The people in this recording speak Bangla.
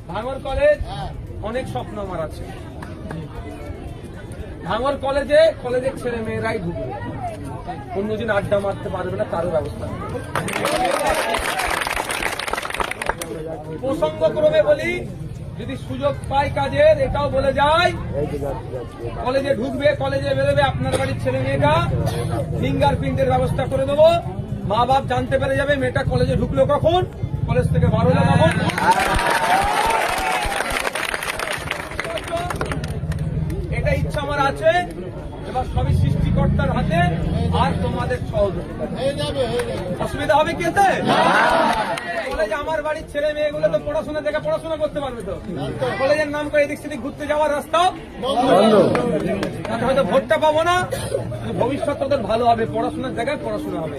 ভাঙর কলেজ অনেক স্বপ্ন আমার আছে। ভাঙর কলেজের ছেলে মেয়েরাই ঢুকবে, অন্যদিন আড্ডা মারতে পারবে না, তারও ব্যবস্থা। প্রসঙ্গক্রমে বলি, যদি সুযোগ পাই কাজের, এটাও বলে যায়, কলেজে ঢুকবে, কলেজে বেরোবে, আপনার বাড়ির ছেলে মেয়েটা ফিঙ্গারপ্রিন্টের ব্যবস্থা করে দেবো। মা বাপ জানতে পেরে যাবে মেয়েটা কলেজে ঢুকলো কখন, কলেজ থেকে বার হলো কখন। এটা ইচ্ছা আমার আছে। এবার সবই সৃষ্টিকর্তার হাতে আর তোমাদের সহযোগিতা। অসুবিধা হবে কি এতে? কলেজে আমার বাড়ির ছেলে মেয়েগুলো তো পড়াশোনা থেকে পড়াশোনা করতে পারবে তো, কলেজের নাম করে এদিক সেদিক ঘুরতে যাওয়ার রাস্তাও হয়তো ভোটটা পাবো না, ভবিষ্যৎ ওদের ভালো হবে, পড়াশোনার জায়গায় পড়াশোনা হবে।